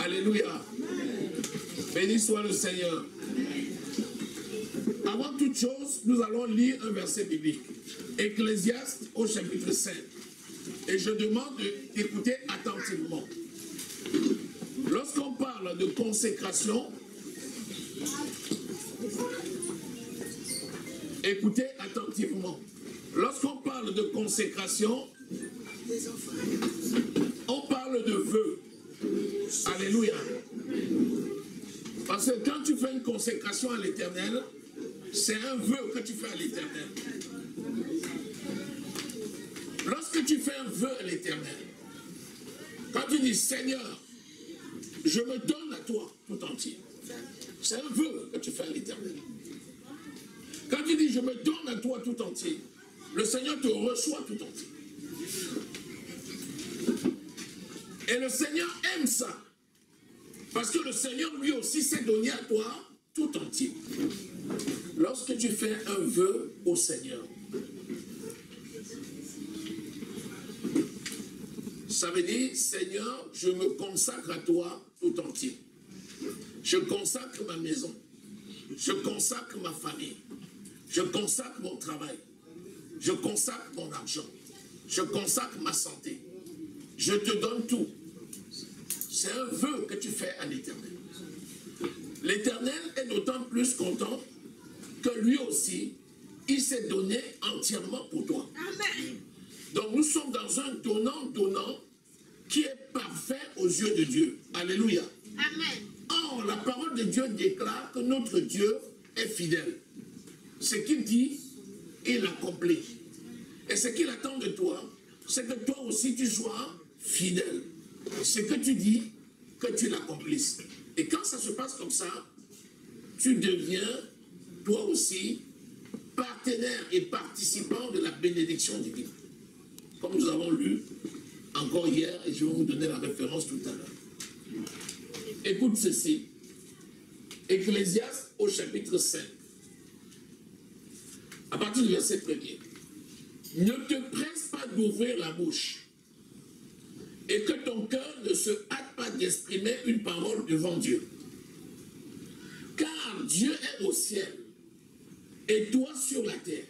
Alléluia. Béni soit le Seigneur. Avant toute chose, nous allons lire un verset biblique. Ecclésiaste au chapitre 5. Et je demande d'écouter attentivement. Lorsqu'on parle de consécration, écoutez attentivement. Lorsqu'on parle de consécration, on parle de vœux. Alléluia. Parce que quand tu fais une consécration à l'Éternel, c'est un vœu que tu fais à l'Éternel. Lorsque tu fais un vœu à l'Éternel, quand tu dis Seigneur, je me donne à toi tout entier, c'est un vœu que tu fais à l'Éternel. Quand tu dis je me donne à toi tout entier, le Seigneur te reçoit tout entier. Et le Seigneur aime ça. Parce que le Seigneur lui aussi s'est donné à toi tout entier. Lorsque tu fais un vœu au Seigneur, ça veut dire, Seigneur, je me consacre à toi tout entier. Je consacre ma maison. Je consacre ma famille. Je consacre mon travail. Je consacre mon argent. Je consacre ma santé. Je te donne tout. C'est un vœu que tu fais à l'Éternel. L'Éternel est d'autant plus content que lui aussi, il s'est donné entièrement pour toi. Amen. Donc nous sommes dans un donnant-donnant qui est parfait aux yeux de Dieu. Alléluia. Amen. Or, la parole de Dieu déclare que notre Dieu est fidèle. Ce qu'il dit, il accomplit. Et ce qu'il attend de toi, c'est que toi aussi tu sois fidèle. Ce que tu dis, que tu l'accomplisses. Et quand ça se passe comme ça, tu deviens, toi aussi, partenaire et participant de la bénédiction divine. Comme nous avons lu encore hier, et je vais vous donner la référence tout à l'heure. Écoute ceci. Ecclésiaste au chapitre 5. À partir du verset 1er. Ne te presse pas d'ouvrir la bouche, et que ton cœur ne se hâte pas d'exprimer une parole devant Dieu. Car Dieu est au ciel, et toi sur la terre.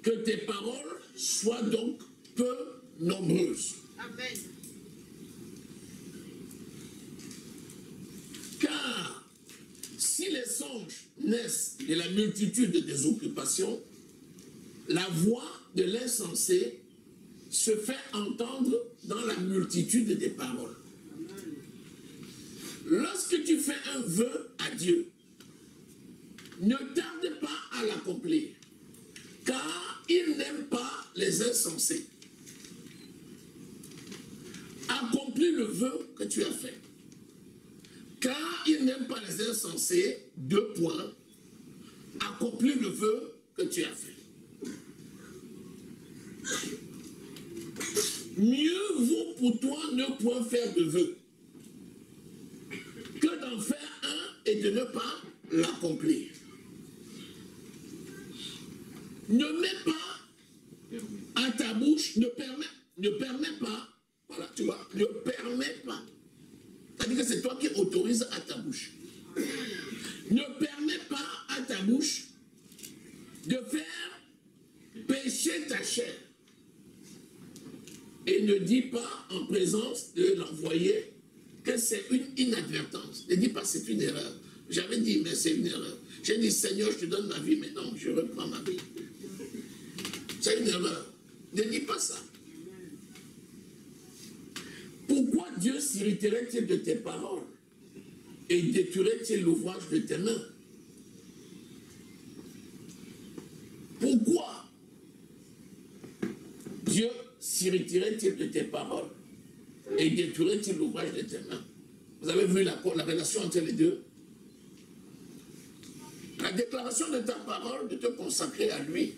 Que tes paroles soient donc peu nombreuses. Amen. Car si les songes naissent de la multitude des occupations, la voix de l'insensé se fait entendre dans la multitude des paroles. Lorsque tu fais un vœu à Dieu, ne tarde pas à l'accomplir, car il n'aime pas les insensés. Accomplis le vœu que tu as fait, car il n'aime pas les insensés. 2 points. Accomplis le vœu que tu as fait. Mieux vaut pour toi ne point faire de vœu que d'en faire un et de ne pas l'accomplir. Ne mets pas à ta bouche, ne permets pas, voilà, tu vois, ne permets pas. C'est-à-dire que c'est toi qui autorises à ta bouche. Ne permets pas à ta bouche de faire pécher ta chair. Et ne dis pas en présence de l'envoyé que c'est une inadvertance. Ne dis pas c'est une erreur. J'avais dit, mais c'est une erreur. J'ai dit, Seigneur, je te donne ma vie, mais non, je reprends ma vie. C'est une erreur. Ne dis pas ça. Pourquoi Dieu s'irriterait-il de tes paroles et détruirait-il l'ouvrage de tes mains? Pourquoi Dieu s'irriterait-il de tes paroles et détruirait-il l'ouvrage de tes mains? Vous avez vu la relation entre les deux? La déclaration de ta parole de te consacrer à lui,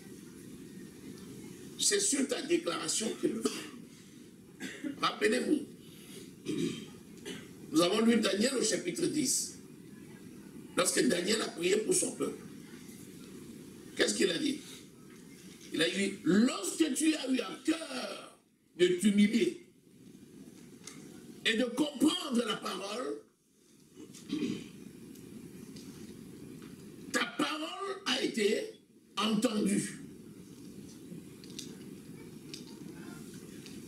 c'est sur ta déclaration qu'il le fait. Rappelez-vous, nous avons lu Daniel au chapitre 10. Lorsque Daniel a prié pour son peuple, qu'est-ce qu'il a dit? Il a dit, lorsque tu as eu à cœur de t'humilier et de comprendre la parole, ta parole a été entendue.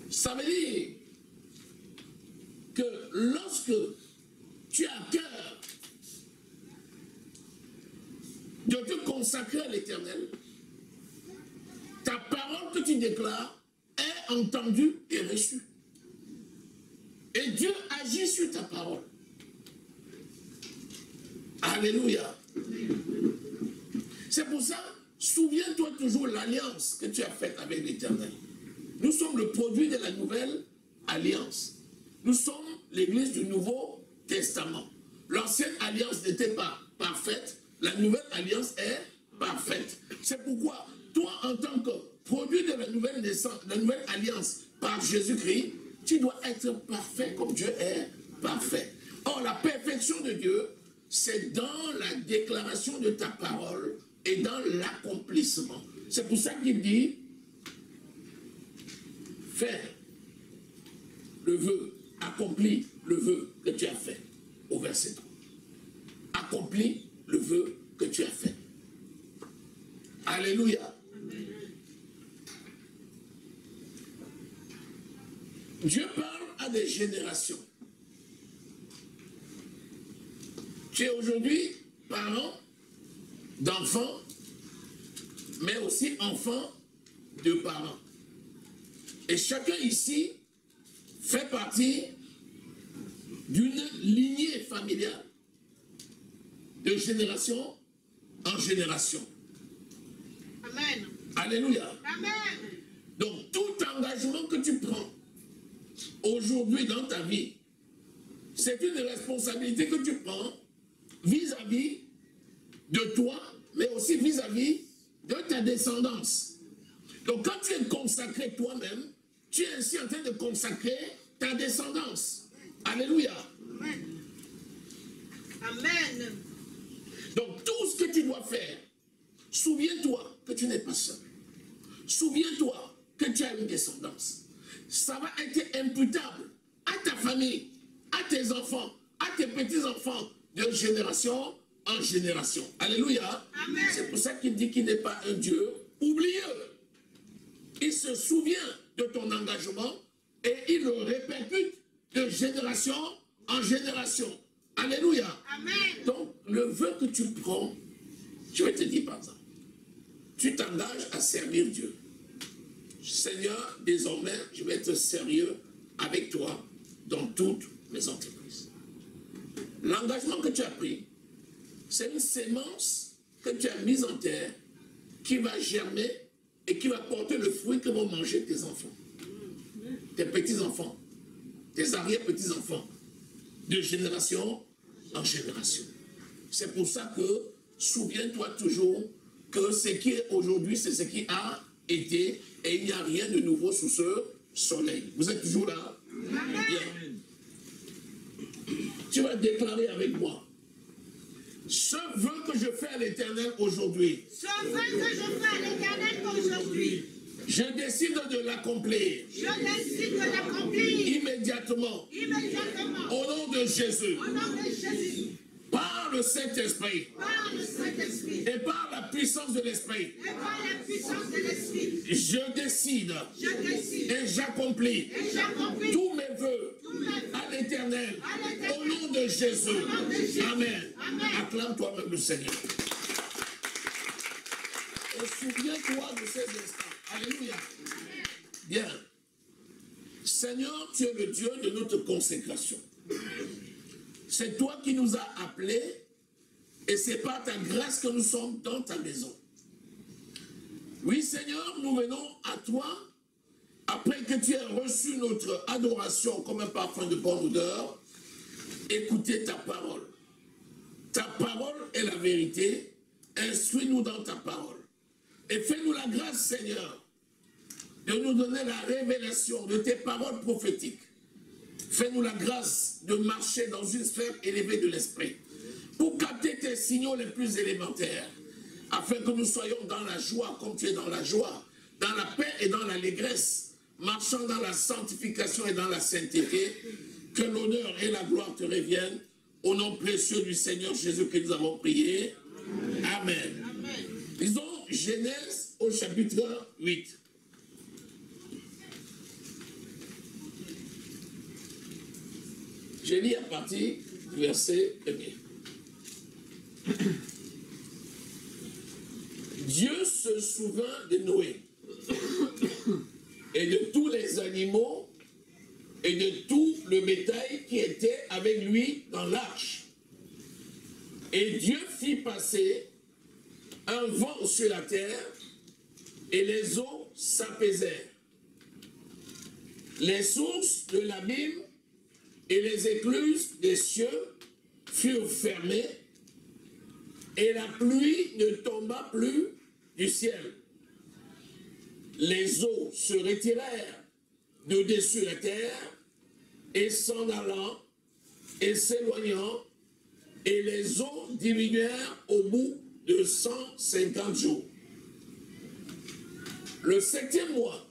Ça veut dire que lorsque tu as cœur de te consacrer à l'Éternel, ta parole que tu déclares est entendue et reçue. Et Dieu agit sur ta parole. Alléluia. C'est pour ça, souviens-toi toujours l'alliance que tu as faite avec l'Éternel. Nous sommes le produit de la nouvelle alliance. Nous sommes l'église du Nouveau Testament. L'ancienne alliance n'était pas parfaite, la nouvelle alliance est parfaite. C'est pourquoi, toi, en tant que produit de la nouvelle naissance, la nouvelle alliance par Jésus-Christ, tu dois être parfait comme Dieu est parfait. Or, la perfection de Dieu, c'est dans la déclaration de ta parole et dans l'accomplissement. C'est pour ça qu'il dit, fais le vœu, accomplis le vœu que tu as fait, au verset 3. Accomplis le vœu que tu as fait. Alléluia. Dieu parle à des générations. Tu es aujourd'hui parent d'enfants, mais aussi enfant de parents. Et chacun ici fait partie d'une lignée familiale, de génération en génération. Amen. Alléluia. Amen. Donc tout engagement que tu prends aujourd'hui dans ta vie, c'est une responsabilité que tu prends vis-à-vis de toi, mais aussi vis-à-vis de ta descendance. Donc quand tu es consacré toi-même, tu es ainsi en train de consacrer ta descendance. Alléluia. Amen. Amen. Donc tout ce que tu dois faire, souviens-toi que tu n'es pas seul. Souviens-toi que tu as une descendance. Ça va être imputable à ta famille, à tes enfants, à tes petits-enfants, de génération en génération. Alléluia. C'est pour ça qu'il dit qu'il n'est pas un Dieu oublieux. Il se souvient de ton engagement et il le répercute de génération en génération. Alléluia. Amen. Donc, le vœu que tu prends, je vais te dire par exemple, tu t'engages à servir Dieu. Seigneur, désormais, je vais être sérieux avec toi dans toutes mes entreprises. L'engagement que tu as pris, c'est une sémence que tu as mise en terre qui va germer et qui va porter le fruit que vont manger tes enfants, tes petits-enfants, tes arrière-petits-enfants, de génération en génération. C'est pour ça que, souviens-toi toujours que ce qui est aujourd'hui, c'est ce qui a été, et il n'y a rien de nouveau sous ce soleil. Vous êtes toujours là? Bien. Tu vas déclarer avec moi. Ce vœu que je fais à l'Éternel aujourd'hui. Ce vœu que je fais à l'Éternel aujourd'hui. Je décide de l'accomplir. Je décide de l'accomplir. Immédiatement. Immédiatement. Au nom de Jésus. Au nom de Jésus. Par le Saint-Esprit. Par le Saint-Esprit. Et par la puissance de l'Esprit. Et par la puissance de l'Esprit. Je décide. Je décide. Et j'accomplis. Et j'accomplis. Tous mes vœux. À l'Éternel. Au nom de Jésus. Amen. Amen. Acclame toi-même le Seigneur. Et souviens-toi de ces instants. Alléluia. Bien. Seigneur, tu es le Dieu de notre consécration. C'est toi qui nous as appelés et c'est par ta grâce que nous sommes dans ta maison. Oui, Seigneur, nous venons à toi après que tu aies reçu notre adoration comme un parfum de bonne odeur. Écoutez ta parole. Ta parole est la vérité. Instruis-nous dans ta parole. Et fais-nous la grâce, Seigneur, de nous donner la révélation de tes paroles prophétiques. Fais-nous la grâce de marcher dans une sphère élevée de l'esprit pour capter tes signaux les plus élémentaires, afin que nous soyons dans la joie comme tu es dans la joie, dans la paix et dans l'allégresse, marchant dans la sanctification et dans la sainteté, Que l'honneur et la gloire te reviennent. Au nom précieux du Seigneur Jésus que nous avons prié. Amen. Amen. Lisons Genèse au chapitre 8. Je lis à partir du verset 1er. Dieu se souvint de Noé et de tous les animaux et de tout le bétail qui était avec lui dans l'arche. Et Dieu fit passer un vent sur la terre et les eaux s'apaisèrent. Les sources de l'abîme et les écluses des cieux furent fermées et la pluie ne tomba plus du ciel. Les eaux se retirèrent de dessus la terre et s'en allant et s'éloignant, et les eaux diminuèrent au bout de 150 jours. Le 7e mois,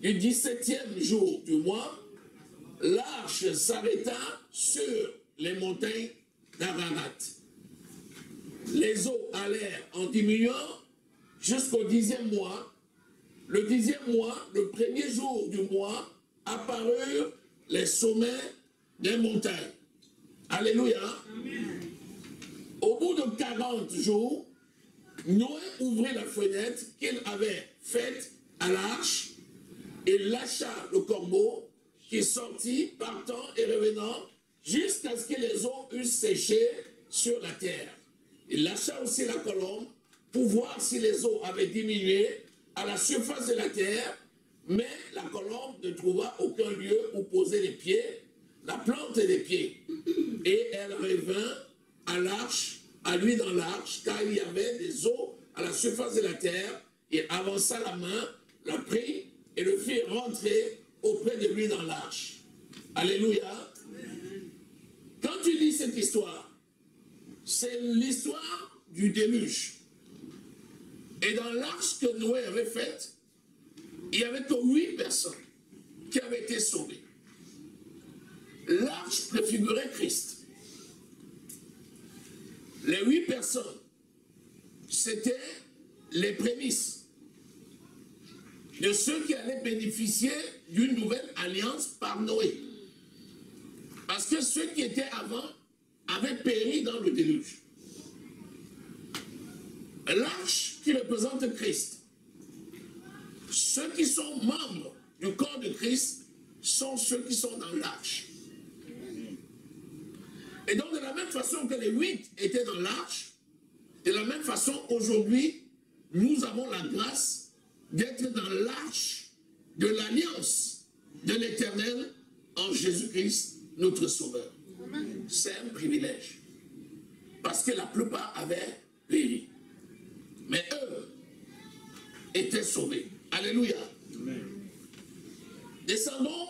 du 17e jour du mois, l'arche s'arrêta sur les montagnes d'Ararat. Les eaux allèrent en diminuant jusqu'au 10e mois. Le 10e mois, le 1er jour du mois, apparurent les sommets des montagnes. Alléluia. Amen. Au bout de 40 jours, Noé ouvrit la fenêtre qu'il avait faite à l'arche et lâcha le corbeau qui sortit, partant et revenant, jusqu'à ce que les eaux eussent séché sur la terre. Il lâcha aussi la colombe pour voir si les eaux avaient diminué à la surface de la terre, mais la colombe ne trouva aucun lieu où poser les pieds, la plante des pieds. Et elle revint à l'arche, à lui dans l'arche, car il y avait des eaux à la surface de la terre. Il avança la main, la prit et le fit rentrer auprès de lui dans l'arche. Alléluia. Quand tu lis cette histoire, c'est l'histoire du déluge. Et dans l'arche que Noé avait faite, il n'y avait que 8 personnes qui avaient été sauvées. L'arche préfigurait Christ. Les 8 personnes, c'était les prémices de ceux qui allaient bénéficier d'une nouvelle alliance par Noé. Parce que ceux qui étaient avant avaient péri dans le déluge. L'arche qui représente Christ. Ceux qui sont membres du corps de Christ sont ceux qui sont dans l'arche. Et donc de la même façon que les 8 étaient dans l'arche, de la même façon aujourd'hui, nous avons la grâce d'être dans l'arche de l'alliance de l'Éternel en Jésus-Christ, notre Sauveur. C'est un privilège. Parce que la plupart avaient péri. Mais eux étaient sauvés. Alléluia. Amen. Descendons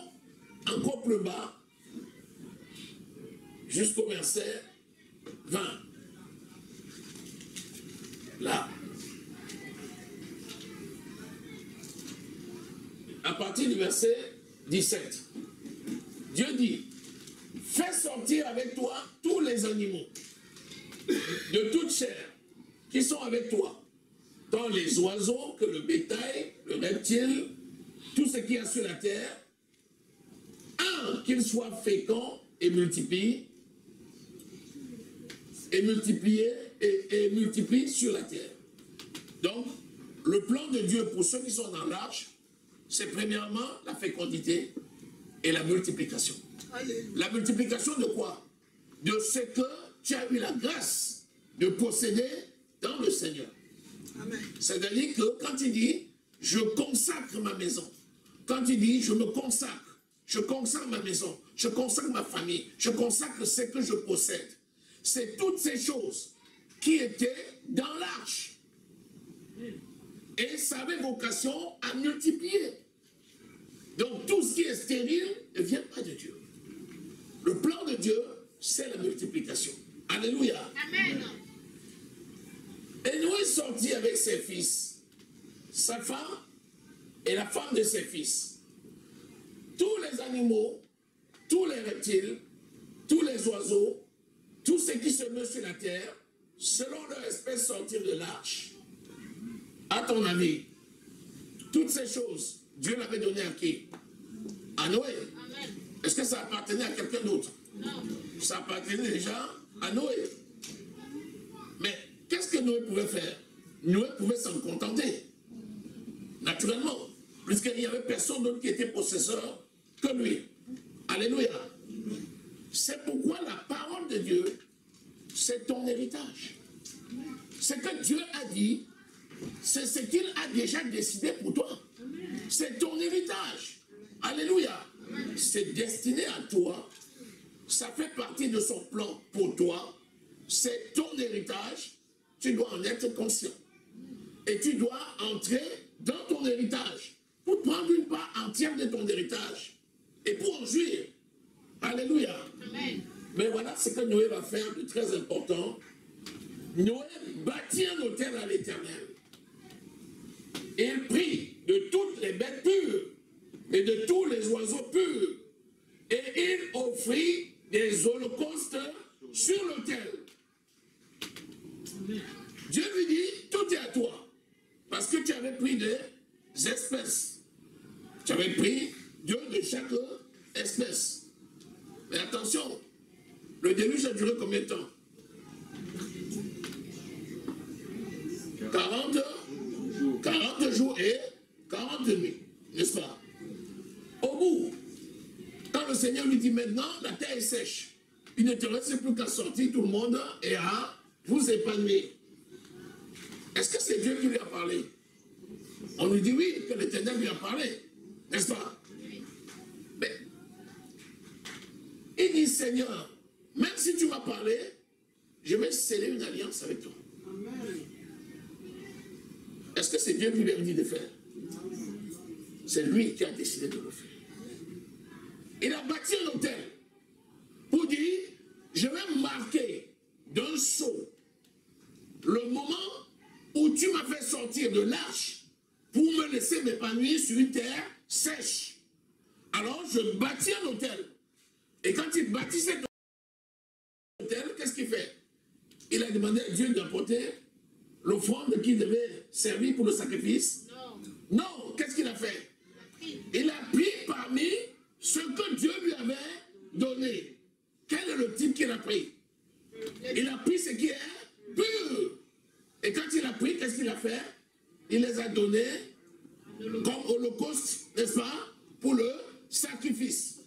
encore plus bas jusqu'au verset 20. Là. À partir du verset 17. Dieu dit, fais sortir avec toi tous les animaux de toute chair qui sont avec toi, tant les oiseaux que le bétail, le reptile, tout ce qui est sur la terre, qu'ils soient féconds et multiplient, et multiplient sur la terre. Donc, le plan de Dieu pour ceux qui sont dans l'arche, c'est premièrement la fécondité et la multiplication. La multiplication de quoi? De ce que tu as eu la grâce de posséder dans le Seigneur. C'est-à-dire que quand il dit, je consacre ma maison, quand il dit, je consacre ma maison, je consacre ma famille, je consacre ce que je possède, c'est toutes ces choses qui étaient dans l'arche. Et ça avait vocation à multiplier. Donc tout ce qui est stérile ne vient pas de Dieu. Le plan de Dieu, c'est la multiplication. Alléluia. Amen. Et Noé sortit avec ses fils, sa femme et la femme de ses fils. Tous les animaux, tous les reptiles, tous les oiseaux, tout ce qui se meut sur la terre, selon leur espèce, sortir de l'arche. À ton avis, toutes ces choses, Dieu l'avait donné à qui? À Noé. Est-ce que ça appartenait à quelqu'un d'autre? Non. Ça appartenait déjà à Noé. Mais qu'est-ce que Noé pouvait faire? Noé pouvait s'en contenter. Naturellement. Puisqu'il n'y avait personne d'autre qui était possesseur que lui. Alléluia. C'est pourquoi la parole de Dieu, c'est ton héritage. Ce que Dieu a dit, c'est ce qu'il a déjà décidé pour toi. C'est ton héritage. Alléluia. C'est destiné à toi. Ça fait partie de son plan pour toi. C'est ton héritage. Tu dois en être conscient. Et tu dois entrer dans ton héritage pour prendre une part entière de ton héritage et pour en jouir. Alléluia. Amen. Mais voilà ce que Noé va faire de très important. Noé bâtit un autel à l'Éternel. Il prit de toutes les bêtes pures et de tous les oiseaux purs. Et il offrit des holocaustes sur l'autel. Dieu lui dit, tout est à toi. Parce que tu avais pris des espèces. Tu avais pris Dieu de chaque espèce. Mais attention, le déluge a duré combien de temps? 40 jours et 40 nuits, n'est-ce pas? Au bout, quand le Seigneur lui dit maintenant, la terre est sèche, il ne te reste plus qu'à sortir tout le monde et à vous épanouir. Est-ce que c'est Dieu qui lui a parlé? On lui dit oui, que l'Éternel lui a parlé, n'est-ce pas? Mais il dit, Seigneur, même si tu m'as parlé, je vais sceller une alliance avec toi. Est-ce que c'est Dieu qui lui a dit de faire? C'est lui qui a décidé de le faire. Il a bâti un autel pour dire, je vais marquer d'un sceau le moment où tu m'as fait sortir de l'arche pour me laisser m'épanouir sur une terre sèche. Alors je bâtis un autel. Et quand il bâtit cet autel, qu'est-ce qu'il fait? Il a demandé à Dieu d'apporter l'offrande qui devait servir pour le sacrifice. Non, qu'est-ce qu'il a fait? Il a pris parmi ce que Dieu lui avait donné. Quel est le type qu'il a pris? Il a pris ce qui est pur. Et quand il a pris, qu'est-ce qu'il a fait? Il les a donnés comme holocauste, n'est-ce pas? Pour le sacrifice.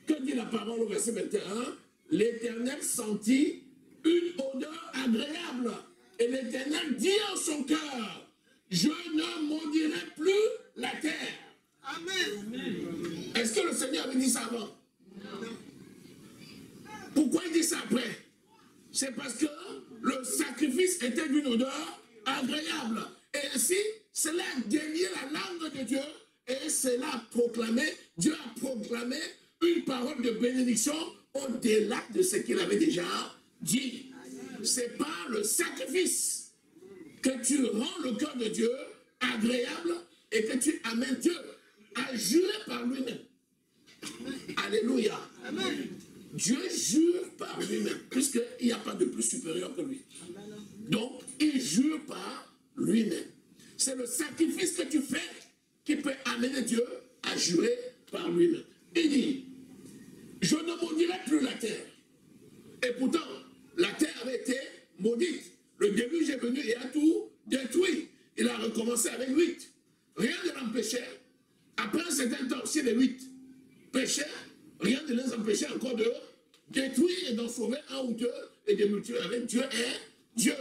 Que dit la parole au verset 21? L'Éternel sentit une odeur agréable. Et l'Éternel dit en son cœur, je ne maudirai plus la terre. Amen. Est-ce que le Seigneur avait dit ça avant? Non. Pourquoi il dit ça après? C'est parce que le sacrifice était d'une odeur agréable. Et ainsi, cela a délié la langue de Dieu et cela a proclamé, Dieu a proclamé une parole de bénédiction au-delà de ce qu'il avait déjà dit. C'est par le sacrifice que tu rends le cœur de Dieu agréable et que tu amènes Dieu à jurer par lui-même. Alléluia. Amen. Dieu jure par lui-même, puisqu'il n'y a pas de plus supérieur que lui. Donc, il jure par lui-même. C'est le sacrifice que tu fais qui peut amener Dieu à jurer par lui-même. Il dit, je ne maudirai plus la terre. Et pourtant, la terre avait été maudite. Le déluge est venu et a tout détruit. Il a recommencé avec 8. Rien ne l'empêchait. Après un certain temps, si les 8 péchaient, rien ne les empêchait encore de détruire et d'en sauver un ou deux et de multiplier avec Dieu est Dieu.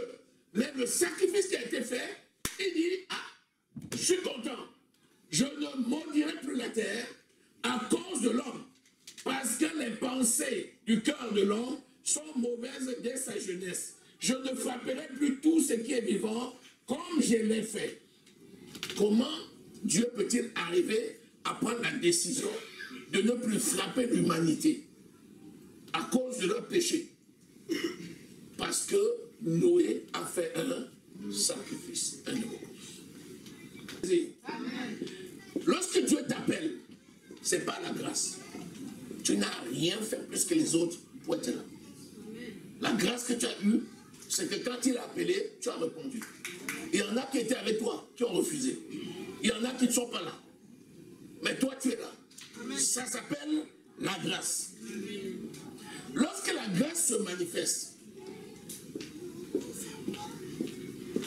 Mais le sacrifice qui a été fait, il dit, ah, je suis content. Je ne maudirai plus la terre à cause de l'homme. Parce que les pensées du cœur de l'homme sont mauvaises dès sa jeunesse. Je ne frapperai plus tout ce qui est vivant comme je l'ai fait. Comment Dieu peut-il arriver à prendre la décision de ne plus frapper l'humanité à cause de leur péché? Parce que Noé a fait un sacrifice, un holocauste. Lorsque Dieu t'appelle, ce n'est pas la grâce. tu n'as rien fait plus que les autres pour être là. La grâce que tu as eue, c'est que quand il a appelé, tu as répondu. Il y en a qui étaient avec toi, qui ont refusé. Il y en a qui ne sont pas là. Mais toi, tu es là. Ça s'appelle la grâce. Lorsque la grâce se manifeste,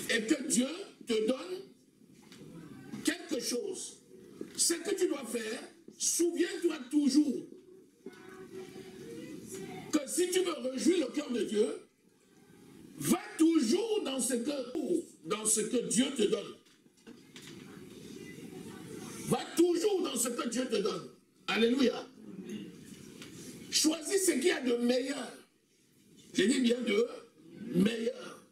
et que Dieu te donne quelque chose, ce que tu dois faire, souviens-toi toujours que si tu veux réjouir le cœur de Dieu, va toujours dans ce que Dieu te donne. Va toujours dans ce que Dieu te donne. Alléluia. Choisis ce qu'il y a de meilleur. Je dis bien de meilleur.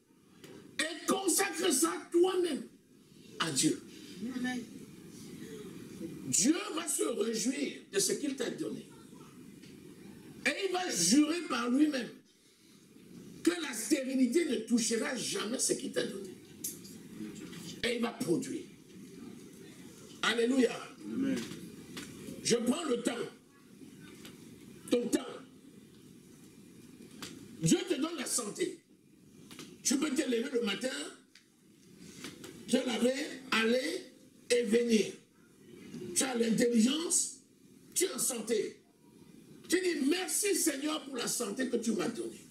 Et consacre ça toi-même à Dieu. Amen. Dieu va se réjouir de ce qu'il t'a donné. Et il va jurer par lui-même que la stérilité ne touchera jamais ce qu'il t'a donné. Et il va produire. Alléluia. Amen. Je prends le temps. Ton temps. Dieu te donne la santé. Tu peux te lever le matin, te laver, aller et venir. Tu as l'intelligence, tu es en santé. Tu dis merci Seigneur pour la santé que tu m'as donnée.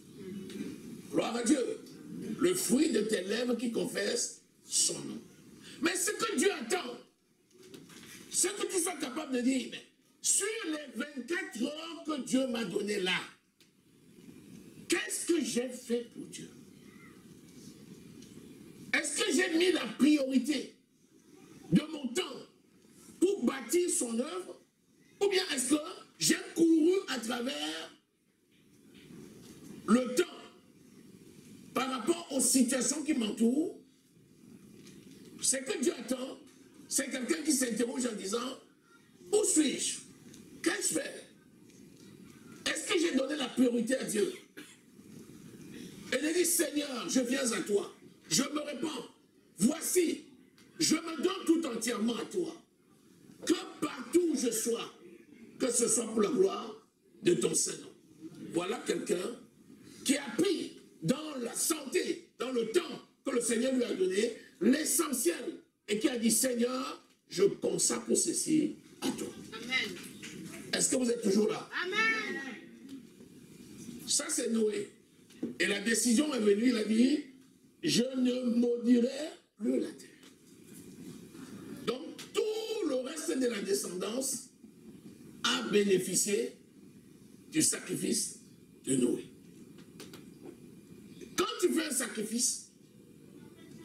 Gloire à Dieu. Le fruit de tes lèvres qui confessent son nom. Mais ce que Dieu attend, c'est que tu sois capable de dire, mais sur les 24 heures que Dieu m'a donné là, qu'est-ce que j'ai fait pour Dieu? Est-ce que j'ai mis la priorité de mon temps pour bâtir son œuvre? Ou bien est-ce que j'ai couru à travers le temps par rapport aux situations qui m'entourent? Ce que Dieu attend, c'est quelqu'un qui s'interroge en disant, où suis-je? Qu'ai-je fait? Est-ce que j'ai donné la priorité à Dieu? Et il dit, Seigneur, je viens à toi. Je me répands. Voici, je me donne tout entièrement à toi. Que partout où je sois, que ce soit pour la gloire de ton Saint-Nom. Voilà quelqu'un qui a pris dans la santé, dans le temps que le Seigneur lui a donné, l'essentiel, et qui a dit, Seigneur, je consacre ceci à toi. Amen. Est-ce que vous êtes toujours là? Amen. Ça, c'est Noé. Et la décision est venue, il a dit, je ne maudirai plus la terre. Donc, tout le reste de la descendance a bénéficié du sacrifice de Noé. Quand tu fais un sacrifice,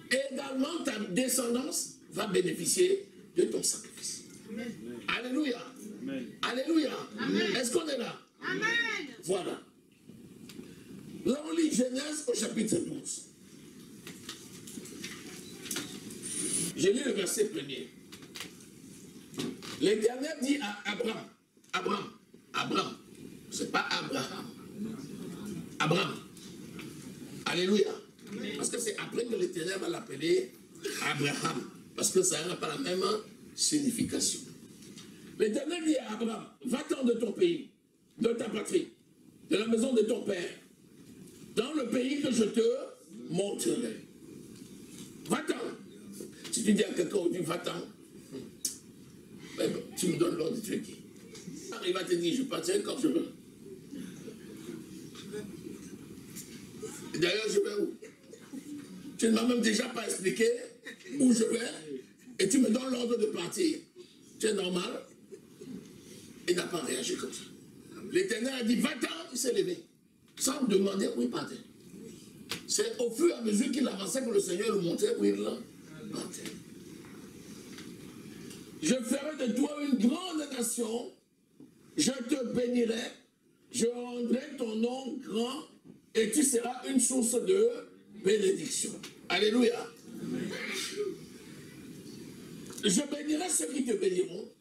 également ta descendance va bénéficier de ton sacrifice. Amen. Alléluia. Amen. Alléluia. Est-ce qu'on est là? Amen. Voilà. Là, on lit Genèse au chapitre 12. Je lis le verset 1er. L'Éternel dit à Abraham, c'est pas Abraham. Abraham. Alléluia. Parce que c'est après que l'Éternel va l'appeler Abraham. Parce que ça n'a pas la même signification. L'Éternel dit à Abraham, va-t'en de ton pays, de ta patrie, de la maison de ton père, dans le pays que je te montrerai. Va-t'en. Si tu dis à quelqu'un, va-t'en, tu me donnes l'ordre, tu es qui? Il va te dire, je partirai quand je veux. D'ailleurs, je vais où? Tu ne m'as même déjà pas expliqué où je vais et tu me donnes l'ordre de partir. Tu es normal? Il n'a pas réagi comme ça. L'Éternel a dit, va-t'en, il s'est levé. Sans demander où il partait. C'est au fur et à mesure qu'il avançait que le Seigneur lui montrait où il partait. Je ferai de toi une grande nation, je te bénirai, je rendrai ton nom grand et tu seras une source de bénédiction. Alléluia. Amen. Je bénirai ceux qui te béniront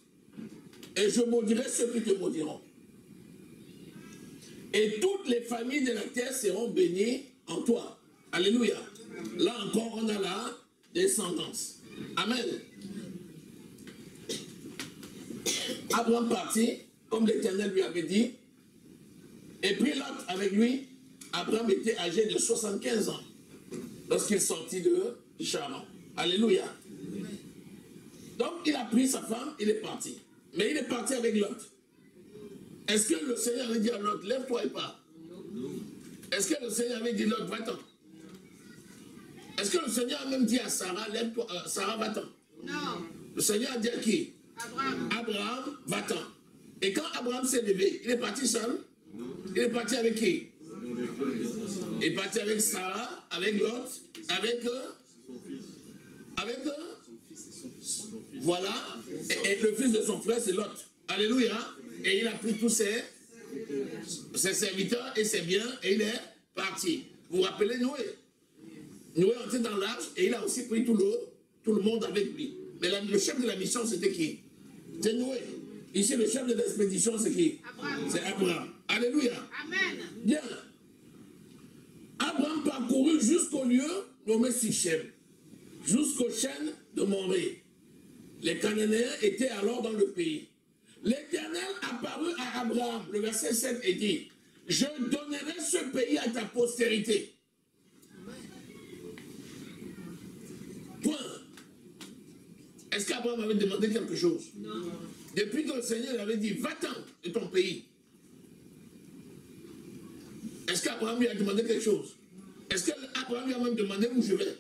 et je maudirai ceux qui te maudiront. Et toutes les familles de la terre seront bénies en toi. Alléluia. Là encore, on a la descendance. Amen. Abraham partit, comme l'Éternel lui avait dit, Et puis Lot avec lui, Abraham était âgé de 75 ans lorsqu'il sortit de Charan. Alléluia. Donc il a pris sa femme, il est parti. Mais il est parti avec Lot. Est-ce que le Seigneur avait dit à Lot, lève-toi et pars? Est-ce que le Seigneur avait dit, Lot, va-t'en? Est-ce que le Seigneur a même dit à Sarah, lève-toi, Sarah, va-t'en? Non. Le Seigneur a dit à qui? Abraham. Abraham, va-t'en. Et quand Abraham s'est levé, il est parti seul? Il est parti avec qui? Il est parti avec Sarah, avec Lot, avec voilà, et le fils de son frère, c'est Lot. Alléluia. Et il a pris tous ses serviteurs et ses biens, et il est parti. Vous vous rappelez Noé? Noé est entré dans l'arche, et il a aussi pris tout le monde avec lui. Mais le chef de la mission, c'était qui? C'est Noé. Ici, le chef de l'expédition, c'est qui? C'est Abraham. Alléluia. Amen. Bien. Abraham parcourut jusqu'au lieu nommé Sichem, jusqu'aux chaînes de Morée. Les Cananéens étaient alors dans le pays. L'Éternel apparut à Abraham, le verset 7, et dit, je donnerai ce pays à ta postérité. Point. Est-ce qu'Abraham avait demandé quelque chose? Non. Depuis que le Seigneur avait dit, va-t'en de ton pays. Est-ce qu'Abraham lui a demandé quelque chose? Est-ce qu'Abraham lui a même demandé où je vais?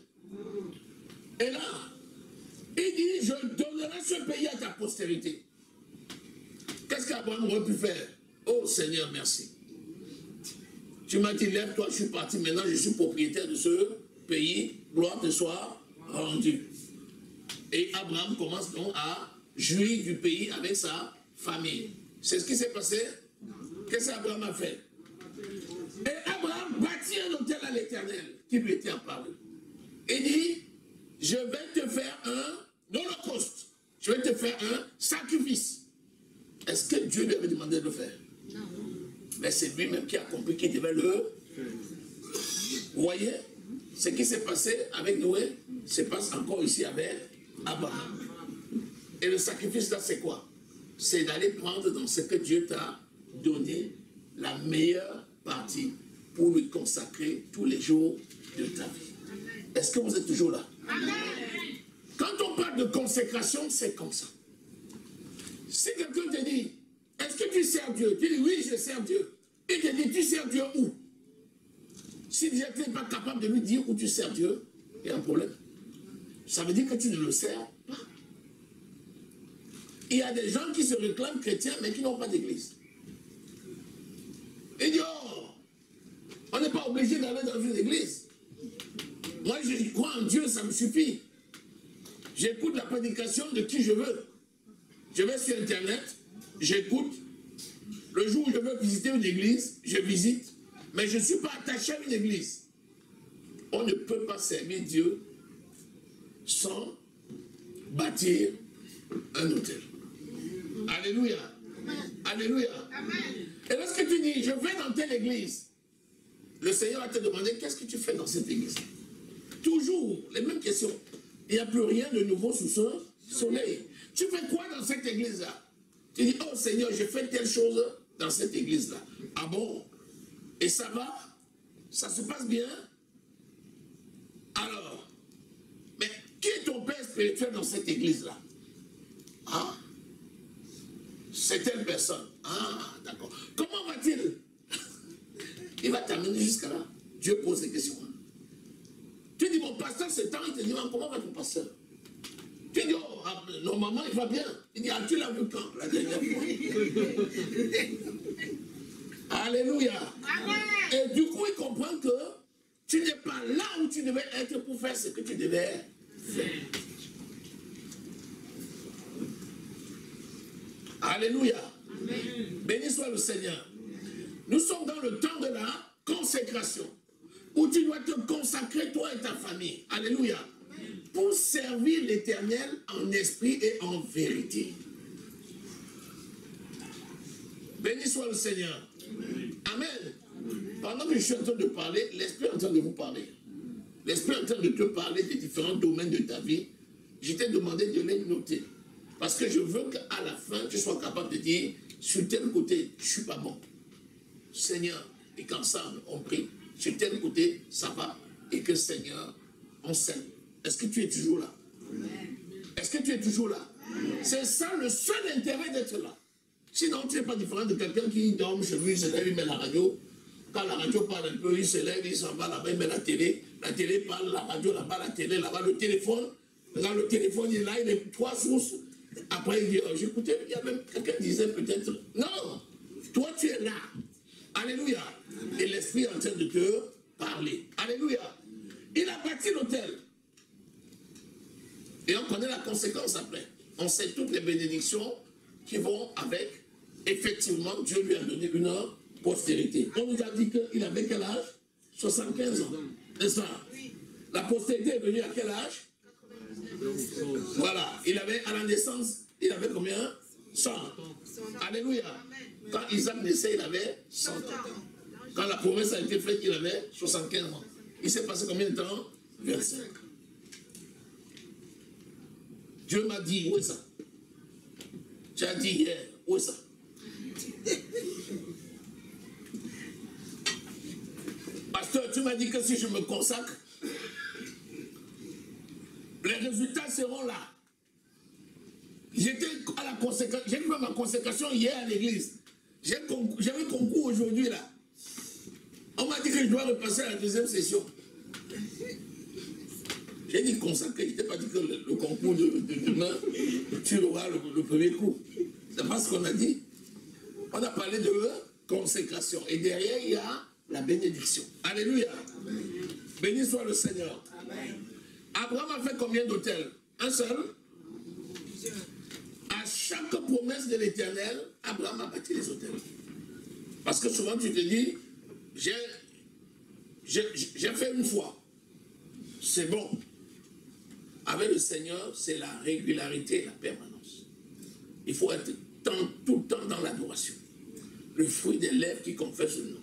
Et là, il dit, je donnerai ce pays à ta postérité. Qu'est-ce qu'Abraham aurait pu faire? Oh Seigneur, merci. Tu m'as dit, lève-toi, je suis parti, maintenant je suis propriétaire de ce pays, gloire te soit rendue. Et Abraham commence donc à jouir du pays avec sa famille. C'est ce qui s'est passé? Qu'est-ce qu'Abraham a fait? Et Abraham bâtit un autel à l'Éternel qui lui était apparu. Il dit, je vais te faire un holocauste. Je vais te faire un sacrifice. Est-ce que Dieu lui avait demandé de le faire? Non. Mais c'est lui-même qui a compris qu'il devait le faire. Vous voyez? Ce qui s'est passé avec Noé se passe encore ici avec Abraham. Et le sacrifice là, c'est quoi? C'est d'aller prendre dans ce que Dieu t'a donné la meilleure partie pour lui consacrer tous les jours de ta vie. Est-ce que vous êtes toujours là? Amen. Quand on parle de consécration, c'est comme ça. Si quelqu'un te dit, est-ce que tu sers Dieu? Tu dis, oui, je sers Dieu. Il te dit, tu sers Dieu où? Si tu n'es pas capable de lui dire où tu sers Dieu, il y a un problème. Ça veut dire que tu ne le sers pas. Il y a des gens qui se réclament chrétiens, mais qui n'ont pas d'église. Il dit, oh, on n'est pas obligé d'aller dans une église. Moi, je crois en Dieu, ça me suffit. J'écoute la prédication de qui je veux. Je vais sur Internet, j'écoute. Le jour où je veux visiter une église, je visite. Mais je ne suis pas attaché à une église. On ne peut pas servir Dieu sans bâtir un hôtel. Alléluia. Alléluia. Et lorsque tu dis, je vais dans telle église, le Seigneur va te demander, qu'est-ce que tu fais dans cette église? Toujours les mêmes questions. Il n'y a plus rien de nouveau sous ce soleil. Tu fais quoi dans cette église-là? Tu dis, oh Seigneur, je fais telle chose dans cette église-là. Ah bon? Et ça va? Ça se passe bien? Alors, mais qui est ton père spirituel dans cette église-là? Ah? C'est telle personne. Ah, d'accord. Comment va-t-il? Il va t'amener jusqu'à là. Dieu pose des questions. Tu dis, mon pasteur, c'est temps. Il te dit, comment va ton pasteur? Tu dis, oh, normalement, il va bien. Il dit, ah, tu l'as vu quand? La dernière fois. Alléluia. Amen. Et du coup, il comprend que tu n'es pas là où tu devais être pour faire ce que tu devais faire. Alléluia. Amen. Béni soit le Seigneur. Nous sommes dans le temps de la consécration, où tu dois te consacrer, toi et ta famille. Alléluia. Amen. Pour servir l'Éternel en esprit et en vérité. Béni soit le Seigneur. Amen. Amen. Pendant que je suis en train de parler, l'Esprit est en train de vous parler. L'Esprit est en train de te parler des différents domaines de ta vie. Je t'ai demandé de les noter. Parce que je veux qu'à la fin, tu sois capable de dire, sur tel côté, je ne suis pas bon. Seigneur, et qu'ensemble on prie, sur tel côté, ça va, et que Seigneur, on s'aime. Est-ce que tu es toujours là? Est-ce que tu es toujours là? C'est ça le seul intérêt d'être là. Sinon, tu n'es pas différent de quelqu'un qui dort chez lui, il se lève, il met la radio. Quand la radio parle un peu, il se lève, il s'en va là-bas, il met la télé parle, la radio là-bas, la télé là-bas, le téléphone. Là, le téléphone, il est là, il est 3 sources. Après, il dit, oh, j'écoutais, il y a même quelqu'un qui disait peut-être, non, toi tu es là. Alléluia. Et l'Esprit est en train de te parler. Alléluia. Il a bâti l'autel. Et on connaît la conséquence après. On sait toutes les bénédictions qui vont avec. Effectivement, Dieu lui a donné une postérité. On nous a dit qu'il avait quel âge? 75 ans. N'est-ce pas? La postérité est venue à quel âge? Voilà. Il avait, à la naissance, il avait combien? 100. Alléluia. Quand Isaac naissait, il avait 100 ans. Quand la promesse a été faite, il avait 75 ans. Il s'est passé combien de temps? 25. Dieu m'a dit, où est ça? Tu as dit hier, où est ça? Pasteur, tu m'as dit que si je me consacre, les résultats seront là. J'étais à la consécration, j'ai fait ma consécration hier à l'église. J'avais concours aujourd'hui là. On m'a dit que je dois repasser à la deuxième session. J'ai dit consacré, je t'ai pas dit que le concours de demain, tu auras le premier coup. C'est pas ce qu'on a dit. On a parlé de consécration. Et derrière, il y a la bénédiction. Alléluia. Amen. Béni soit le Seigneur. Amen. Abraham a fait combien d'autels? Un seul? À chaque promesse de l'Éternel, Abraham a bâti les autels. Parce que souvent tu te dis, j'ai fait une fois. C'est bon. Avec le Seigneur, c'est la régularité et la permanence. Il faut être tout le temps dans l'adoration. Le fruit des lèvres qui confessent le nom.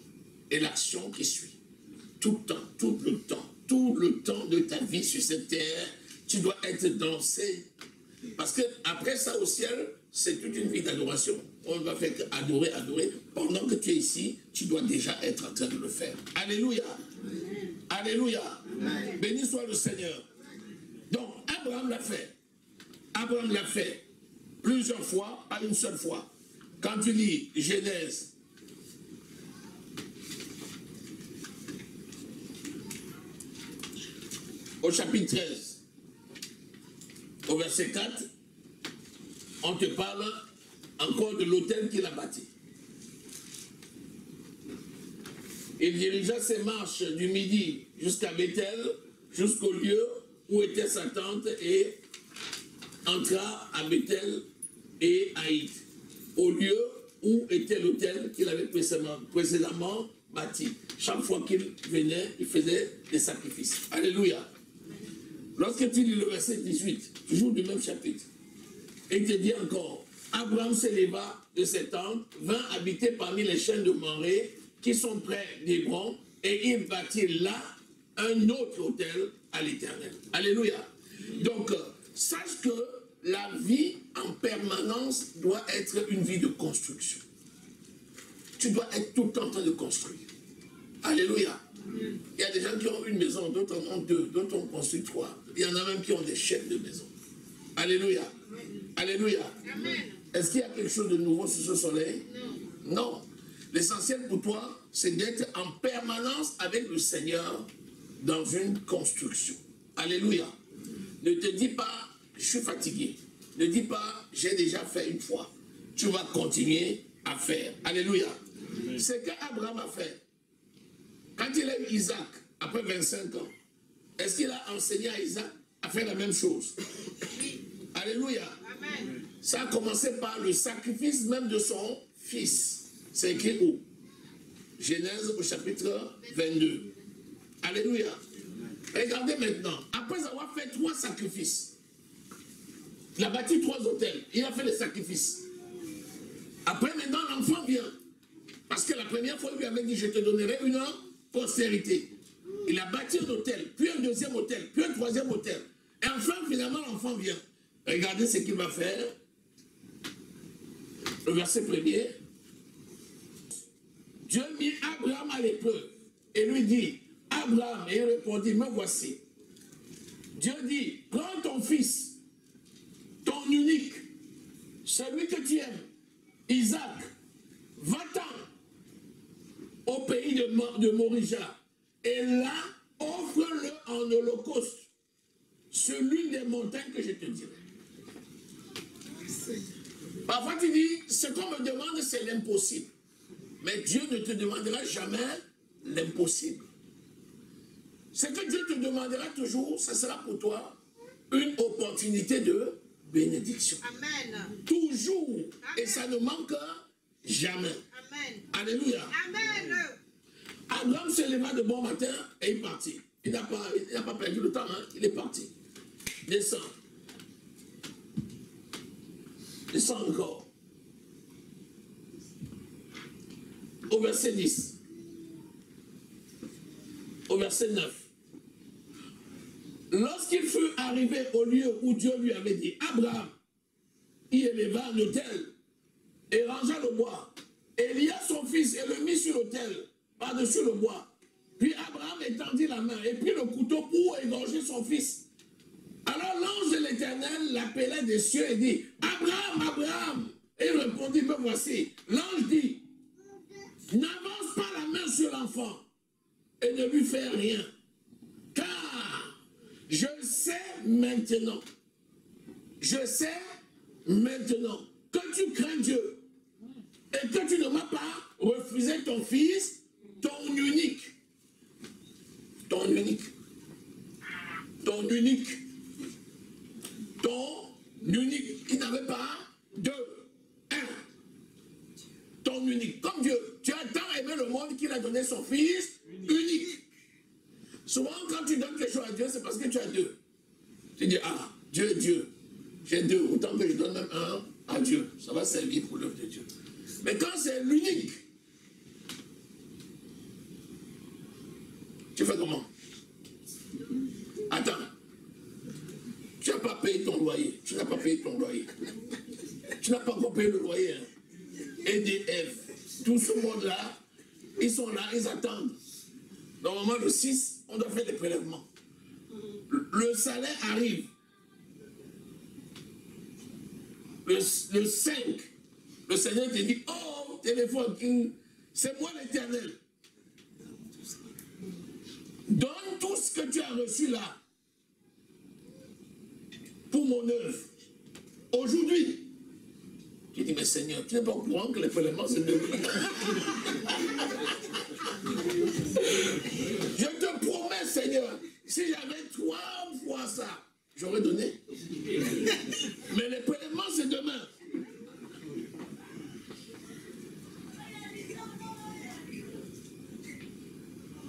Et l'action qui suit. Tout le temps de ta vie sur cette terre, tu dois être dansé. Parce que après ça au ciel, c'est toute une vie d'adoration. On va faire adorer. Pendant que tu es ici, tu dois déjà être en train de le faire. Alléluia. Amen. Alléluia. Amen. Béni soit le Seigneur. Donc, Abraham l'a fait. Abraham l'a fait plusieurs fois, pas une seule fois. Quand tu lis Genèse, au chapitre 13, au verset 4, on te parle encore de l'autel qu'il a bâti. Il dirigea ses marches du midi jusqu'à Bethel, jusqu'au lieu où était sa tente, et entra à Bethel et Haït, au lieu où était l'autel qu'il avait précédemment bâti. Chaque fois qu'il venait, il faisait des sacrifices. Alléluia. Lorsque tu lis le verset 18, toujours du même chapitre, il te dit encore, Abraham s'éleva de ses tentes, vint habiter parmi les chênes de Mamré qui sont près d'Hébron, et il bâtit là un autre autel à l'Éternel. Alléluia. Donc, sache que la vie en permanence doit être une vie de construction. Tu dois être tout le temps en train de construire. Alléluia. Il y a des gens qui ont une maison, d'autres en ont 2, d'autres ont construit 3. Il y en a même qui ont des chefs de maison. Alléluia. Alléluia. Est-ce qu'il y a quelque chose de nouveau sur ce soleil? Non. L'essentiel pour toi, c'est d'être en permanence avec le Seigneur dans une construction. Alléluia. Ne te dis pas, je suis fatigué. Ne dis pas, j'ai déjà fait une fois. Tu vas continuer à faire. Alléluia. C'est qu'Abraham a fait. Quand il a eu Isaac, après 25 ans, est-ce qu'il a enseigné à Isaac à faire la même chose? Alléluia. Amen. Ça a commencé par le sacrifice même de son fils. C'est écrit où? Genèse au chapitre 22. Alléluia. Regardez maintenant. Après avoir fait 3 sacrifices, il a bâti 3 autels. Il a fait les sacrifices. Après maintenant, l'enfant vient. Parce que la première fois, il lui avait dit, je te donnerai une postérité. Il a bâti un autel, puis un deuxième autel, puis un troisième autel. Et enfin, finalement, l'enfant vient. Regardez ce qu'il va faire. Le verset 1er. Dieu mit Abraham à l'épreuve et lui dit, Abraham, et il répondit, me voici. Dieu dit, prends ton fils, ton unique, celui que tu aimes, Isaac, va-t'en au pays de Morija, et là, offre-le en holocauste sur l'une des montagnes que je te dirai. Parfois tu dis, ce qu'on me demande, c'est l'impossible. Mais Dieu ne te demandera jamais l'impossible. Ce que Dieu te demandera toujours, ce sera pour toi une opportunité de bénédiction. Amen. Toujours. Amen. Et ça ne manque jamais. Amen. Alléluia. Amen. Abraham se leva de bon matin et il partit. Il n'a pas perdu le temps, hein? Il est parti. Descends. Descends encore. Au verset 10. Au verset 9. Lorsqu'il fut arrivé au lieu où Dieu lui avait dit, Abraham, il éleva un autel et rangea le bois. Et lia son fils et le mit sur l'autel, par-dessus le bois. Puis Abraham étendit la main et prit le couteau pour égorger son fils. Alors l'ange de l'Éternel l'appelait des cieux et dit, Abraham, Abraham. Et il répondit, me voici. L'ange dit, n'avance pas la main sur l'enfant et ne lui fais rien. Car je sais maintenant que tu crains Dieu et que tu ne m'as pas refusé ton fils, ton unique. Il n'avait pas deux, un. Ton unique. Comme Dieu, tu as tant aimé le monde qu'il a donné son fils unique. Souvent, quand tu donnes quelque chose à Dieu, c'est parce que tu as deux. Tu dis, ah, Dieu, j'ai deux, autant que je donne même un à Dieu. Ça va servir pour l'œuvre de Dieu. Mais quand c'est l'unique, tu fais comment? Attends. Tu n'as pas payé ton loyer. Tu n'as pas encore payé le loyer. Hein. EDF, tout ce monde-là, ils sont là, ils attendent. Normalement, le 6, on doit faire des prélèvements. Le salaire arrive. Le 5, le Seigneur te dit, oh, téléphone, c'est moi l'Éternel. Donne tout ce que tu as reçu là pour mon œuvre. Aujourd'hui, tu dis, mais Seigneur, tu n'es pas au courant que les prélèvements, c'est de lui. Je te promets, Seigneur, si j'avais 3 fois ça, j'aurais donné. Mais les prélèvements, c'est demain.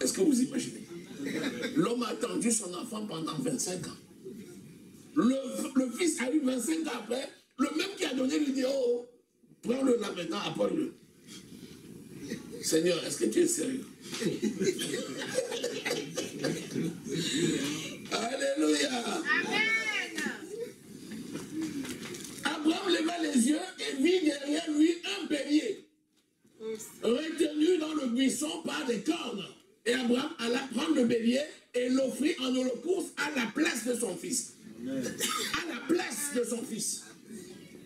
Est-ce que vous imaginez? L'homme a attendu son enfant pendant 25 ans. Le fils a eu 25 ans après. Le même qui a donné lui dit, oh, prends-le là maintenant, apporte-le. Seigneur, est-ce que tu es sérieux? Alléluia. Amen. Abraham leva les yeux et vit derrière lui un bélier, retenu dans le buisson par des cornes. Et Abraham alla prendre le bélier et l'offrit en holocauste à la place de son fils. À la place de son fils.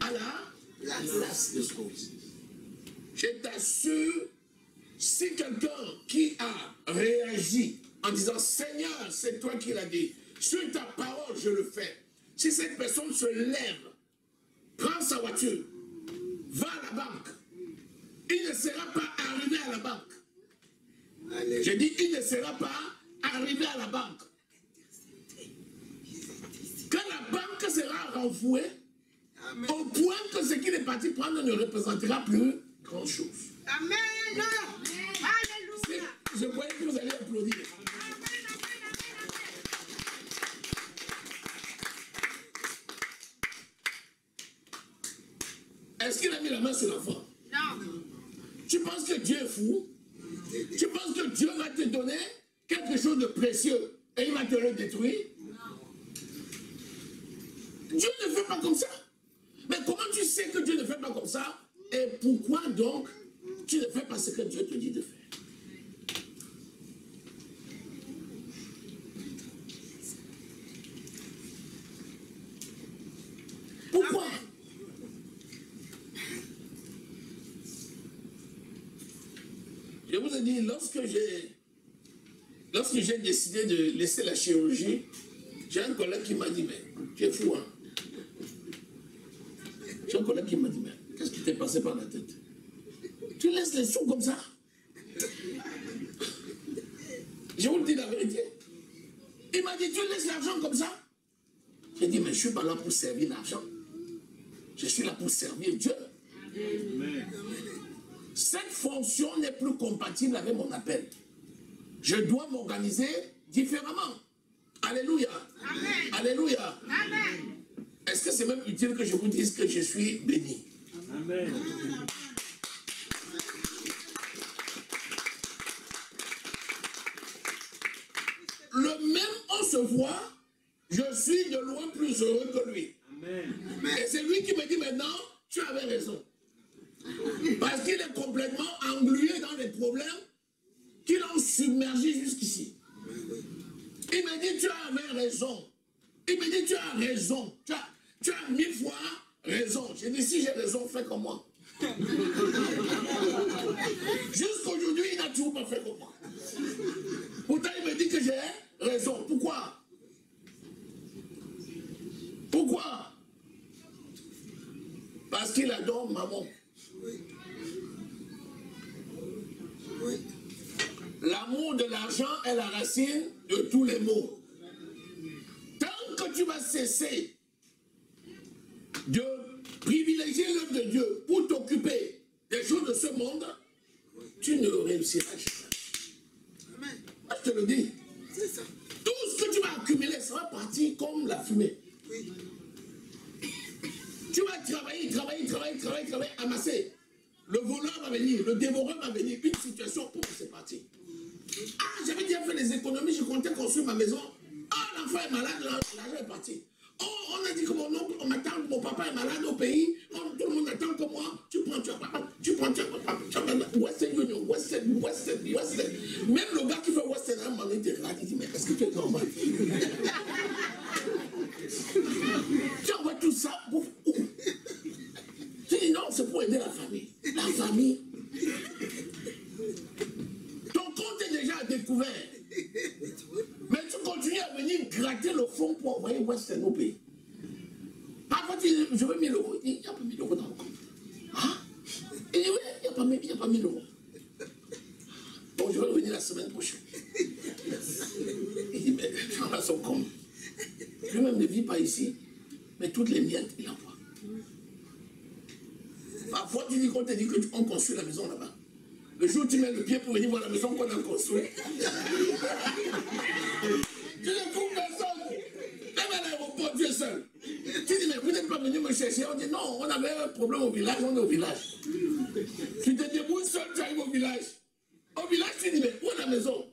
À la place de son fils. Je t'assure, si quelqu'un qui a réagi en disant, Seigneur, c'est toi qui l'as dit, sur ta parole, je le fais. Si cette personne se lève, prend sa voiture, va à la banque, il ne sera pas arrivé à la banque. Je dis, il ne sera pas arrivé à la banque. Quand la banque sera renflouée, au point que ce qu'il est parti prendre ne représentera plus grand-chose. Amen. Alléluia. Je croyais que vous allez applaudir. Est-ce qu'il a mis la main sur l'enfant? Non. Tu penses que Dieu est fou? Tu penses que Dieu va te donner quelque chose de précieux et il va te le détruire? Dieu ne fait pas comme ça. Mais comment tu sais que Dieu ne fait pas comme ça? Et pourquoi donc tu ne fais pas ce que Dieu te dit de faire. Pourquoi? Je vous ai dit, lorsque j'ai décidé de laisser la chirurgie, j'ai un collègue qui m'a dit, mais tu es fou, hein? J'ai un collègue qui m'a dit, mais qu'est-ce qui t'est passé par la tête? Tu laisses les sous comme ça? Je vous le dis la vérité. Il m'a dit, tu laisses l'argent comme ça? J'ai dit, mais je ne suis pas là pour servir l'argent. Je suis là pour servir Dieu. Amen. Cette fonction n'est plus compatible avec mon appel. Je dois m'organiser différemment. Alléluia. Amen. Alléluia. Amen. Est-ce que c'est même utile que je vous dise que je suis béni? Amen. Le même on se voit, je suis de loin plus heureux que lui. Amen. Et c'est lui qui me dit maintenant, tu avais raison. Parce qu'il est complètement englué dans les problèmes qui l'ont submergé jusqu'ici. Il me dit, tu avais raison. Il me dit, tu as raison. Tu as 1000 fois raison. J'ai dit, si j'ai raison, fais comme moi. Jusqu'aujourd'hui, il n'a toujours pas fait comme moi. Pourtant, il me dit que j'ai raison. Pourquoi? Pourquoi? Parce qu'il adore maman. L'amour de l'argent est la racine de tous les maux. Tant que tu vas cesser de privilégier l'œuvre de Dieu pour t'occuper des choses de ce monde, tu ne réussiras jamais. Moi, je te le dis. Tout ce que tu vas accumuler sera parti comme la fumée. Tu vas travailler, amasser. Le voleur va venir, le dévoreur va venir, une situation, pour c'est parti. Ah, j'avais déjà fait les économies, je comptais construire ma maison. Ah, l'enfant est malade, l'argent est parti. Oh, on a dit que mon oncle, on m'attend, mon papa est malade au pays. Oh, tout le monde attend que moi. Tu prends, Western Union, Western. Même le gars qui fait Western, il dit, mais est-ce que tu es normal? Tu envoies tout ça pour où? Tu dis non, c'est pour aider la famille. La famille. Ton compte est déjà découvert. Mais tu continues à venir gratter le fond pour envoyer Western au pays. Parfois tu dis, je veux 1000 euros. Il n'y a pas 1000 euros dans le compte. Hein? Il dit, oui, il n'y a pas 1000 euros. Bon, je vais revenir la semaine prochaine. Il dit, mais j'en ai son compte. Lui-même ne vit pas ici, mais toutes les miettes, il envoie. Parfois, tu dis qu'on te dit qu'on construit la maison là-bas. Le jour où tu mets le pied pour venir voir la maison qu'on a construite, tu ne trouves personne. Même à l'aéroport, tu es seul. Tu dis, mais vous n'êtes pas venu me chercher. On dit, non, on avait un problème au village, on est au village. Tu te débrouilles seul, tu arrives au village. Au village, tu dis, mais où est la maison?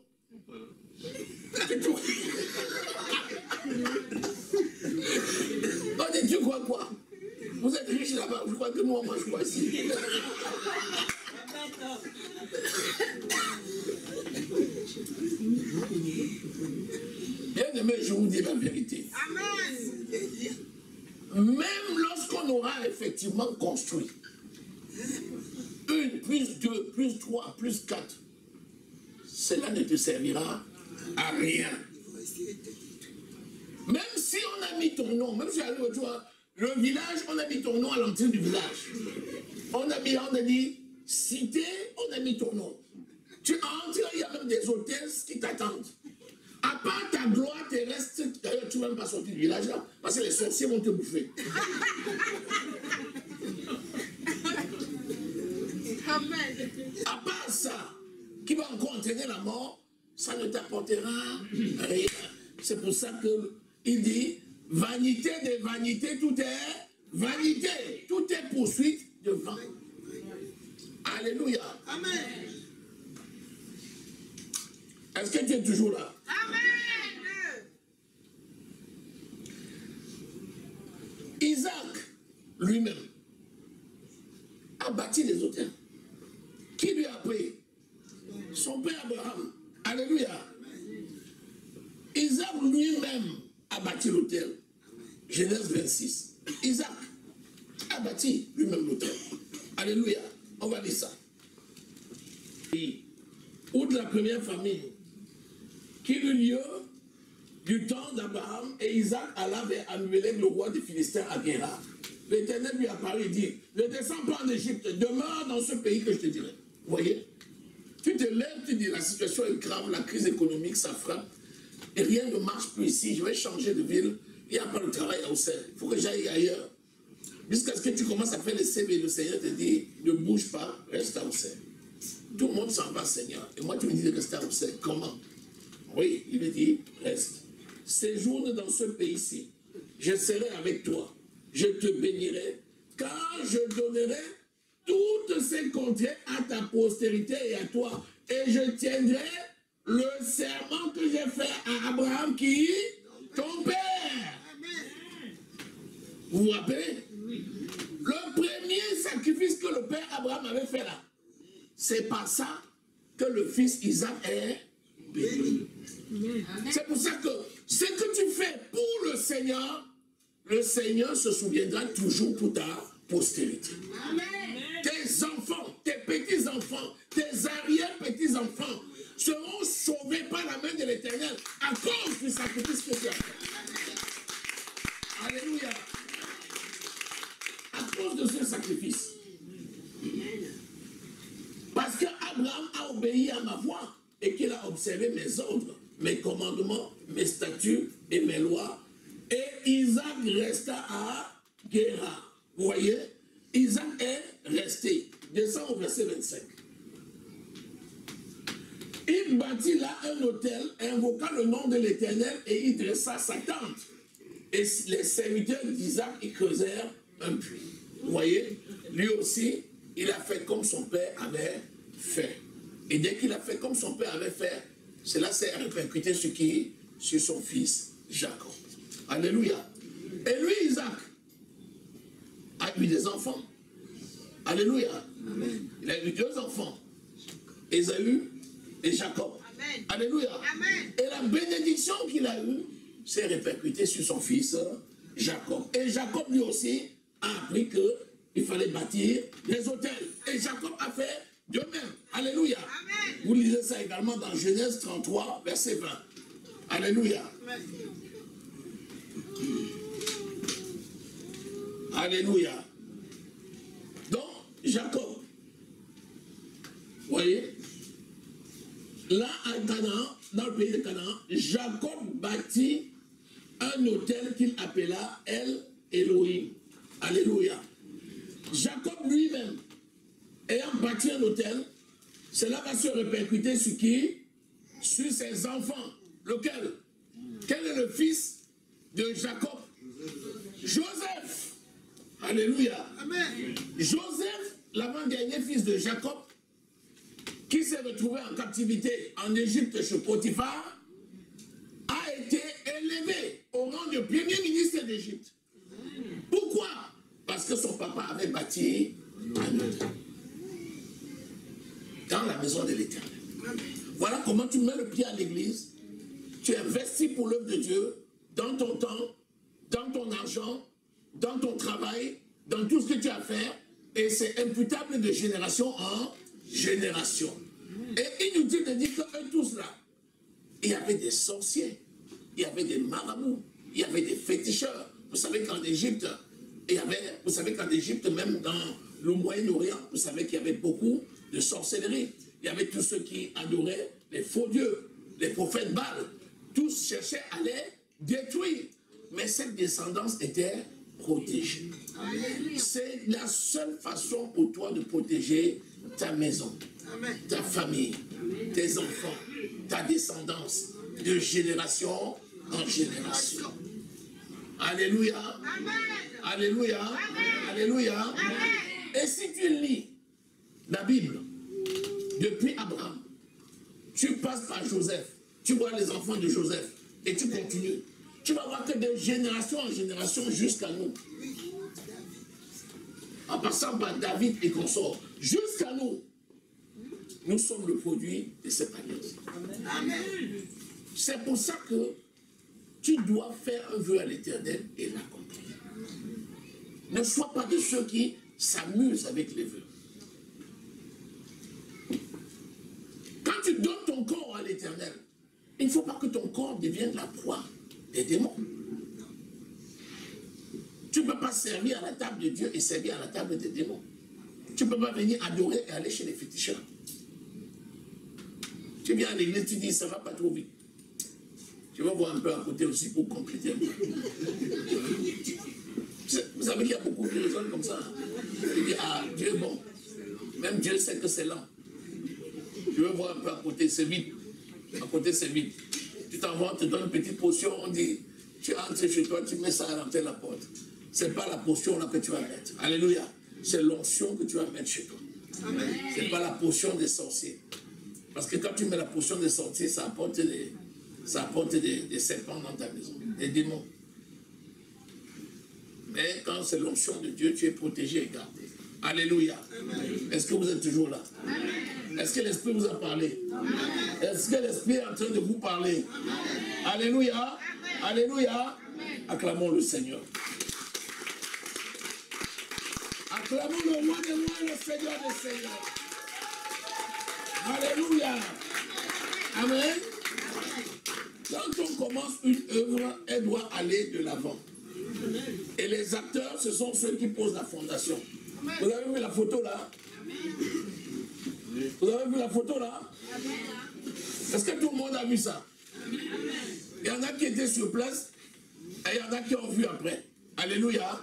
On dit, tu crois quoi? Vous êtes riche là-bas, je crois que nous on mange quoi ici? Bien aimé, je vous dis la vérité. Amen. Même lorsqu'on aura effectivement construit 1, plus 2, plus 3, plus 4, cela ne te servira à rien. Même si on a mis ton nom, même si le village, on a mis ton nom à l'entrée du village. On a dit cité, on a mis ton nom. Tu entres, il y a même des hôtesses qui t'attendent. À part ta gloire terrestre, d'ailleurs tu ne vas même pas sortir du village là, parce que les sorciers vont te bouffer. Amen. À part ça, qui va encore entraîner la mort, ça ne t'apportera rien. C'est pour ça qu'il dit, vanité des vanités, tout est vanité, tout est poursuite de vin. Alléluia. Amen. Est-ce que tu es toujours là? Amen. Isaac, lui-même, a bâti des hôtels. Qui lui a pris? Son père Abraham. Alléluia. Isaac lui-même a bâti l'autel. Genèse 26. Isaac a bâti lui-même l'autel. Alléluia. On va dire ça. Ou de la première famille qui eut lieu du temps d'Abraham et Isaac alla vers Abimelech, le roi des Philistins à Guérar. L'Éternel lui apparut et dit, ne descends pas en Égypte, demeure dans ce pays que je te dirai. Vous voyez? Tu te lèves, tu dis, la situation est grave, la crise économique, ça frappe, et rien ne marche plus ici, je vais changer de ville, il n'y a pas de travail à Auxerre, il faut que j'aille ailleurs. Jusqu'à ce que tu commences à faire les CV, le Seigneur te dit, ne bouge pas, reste à Auxerre. Tout le monde s'en va, Seigneur. Et moi, tu me dis de rester à Auxerre. Comment? Oui, il me dit, reste. Séjourne dans ce pays-ci. Je serai avec toi. Je te bénirai, car je donnerai toutes ces contrées à ta postérité et à toi. Et je tiendrai le serment que j'ai fait à Abraham, qui ton père. Vous vous rappelez? Le premier sacrifice que le père Abraham avait fait là, c'est par ça que le fils Isaac est béni. C'est pour ça que ce que tu fais pour le Seigneur se souviendra toujours pour ta postérité. Amen. Tes enfants, tes petits-enfants, tes arrière-petits-enfants seront sauvés par la main de l'Éternel à cause du sacrifice que tu as fait. Alléluia. À cause de ce sacrifice. Parce qu'Abraham a obéi à ma voix et qu'il a observé mes ordres, mes commandements, mes statuts et mes lois. Et Isaac resta à Guérar. Vous voyez, Isaac est resté. Descends au verset 25. Il bâtit là un autel, invoqua le nom de l'Éternel et il dressa sa tente. Et les serviteurs d'Isaac y creusèrent un puits. Vous voyez, lui aussi, il a fait comme son père avait fait. Et dès qu'il a fait comme son père avait fait, cela s'est répercuté sur qui? Sur son fils Jacob. Alléluia. Et lui, Isaac, a eu des enfants. Alléluia. Amen. Il a eu 2 enfants. Ésaü et Jacob. Amen. Alléluia. Amen. Et la bénédiction qu'il a eue s'est répercutée sur son fils Jacob. Et Jacob lui aussi a appris qu'il fallait bâtir les autels. Et Jacob a fait de même. Alléluia. Amen. Vous lisez ça également dans Genèse 33, verset 20. Alléluia. Amen. Alléluia. Donc, Jacob, vous voyez, là à Canaan, dans le pays de Canaan, Jacob bâtit un autel qu'il appela El Elohim. Alléluia. Jacob lui-même, ayant bâti un autel, cela va se répercuter sur qui? Sur ses enfants. Lequel? Quel est le fils de Jacob? Joseph. Alléluia. Amen. Joseph, l'avant-dernier fils de Jacob, qui s'est retrouvé en captivité en Égypte chez Potiphar, a été élevé au rang de premier ministre d'Égypte. Pourquoi? Parce que son papa avait bâti un autel dans la maison de l'Éternel. Voilà comment tu mets le pied à l'église. Tu investis pour l'œuvre de Dieu dans ton temps, dans ton argent, dans ton travail, dans tout ce que tu as à faire, et c'est imputable de génération en génération. Et inutile de dire que tous là, il y avait des sorciers, il y avait des marabouts, il y avait des féticheurs. Vous savez qu'en Égypte, même dans le Moyen-Orient, vous savez qu'il y avait beaucoup de sorcellerie. Il y avait tous ceux qui adoraient les faux dieux, les prophètes Baal. Tous cherchaient à les détruire. Mais cette descendance était protégée. C'est la seule façon pour toi de protéger ta maison, ta famille, tes enfants, ta descendance, de génération en génération. Alléluia. Amen. Alléluia. Amen. Alléluia. Amen. Et si tu lis la Bible, depuis Abraham, tu passes par Joseph, tu vois les enfants de Joseph, et tu continues. Tu vas voir que de génération en génération jusqu'à nous, en passant par David et consorts, jusqu'à nous, Nous sommes le produit de cette alliance. C'est pour ça que tu dois faire un vœu à l'Éternel et l'accomplir. Ne sois pas de ceux qui s'amusent avec les vœux. Quand tu donnes ton corps à l'Éternel, il ne faut pas que ton corps devienne la proie des démons. Tu ne peux pas servir à la table de Dieu et servir à la table des démons. Tu ne peux pas venir adorer et aller chez les féticheurs. Tu viens à l'église, tu dis ça ne va pas trop vite. Tu vas voir un peu à côté aussi pour compléter. Vous savez qu'il y a beaucoup de personnes comme ça. Tu dis, ah, Dieu est bon. Même Dieu sait que c'est lent. Tu veux voir un peu à côté, c'est vite. À côté, c'est vite. Tu t'envoies, on te donne une petite potion, on dit, tu entres chez toi, tu mets ça à l'entrée de la porte. Ce n'est pas la potion là que tu vas mettre. Alléluia. C'est l'onction que tu vas mettre chez toi. Ce n'est pas la potion des sorciers. Parce que quand tu mets la potion des sorciers, ça apporte des serpents dans ta maison, des démons. Mais quand c'est l'onction de Dieu, tu es protégé et gardé. Alléluia. Est-ce que vous êtes toujours là? Est-ce que l'Esprit vous a parlé? Est-ce que l'Esprit est en train de vous parler? Alléluia. Alléluia. Acclamons le Seigneur. Acclamons le roi des rois et le Seigneur des seigneurs. Alléluia. Amen. Quand on commence une œuvre, elle doit aller de l'avant. Et les acteurs, ce sont ceux qui posent la fondation. Vous avez vu la photo là? Vous avez vu la photo là? Est-ce que tout le monde a vu ça? Il y en a qui étaient sur place et il y en a qui ont vu après. Alléluia.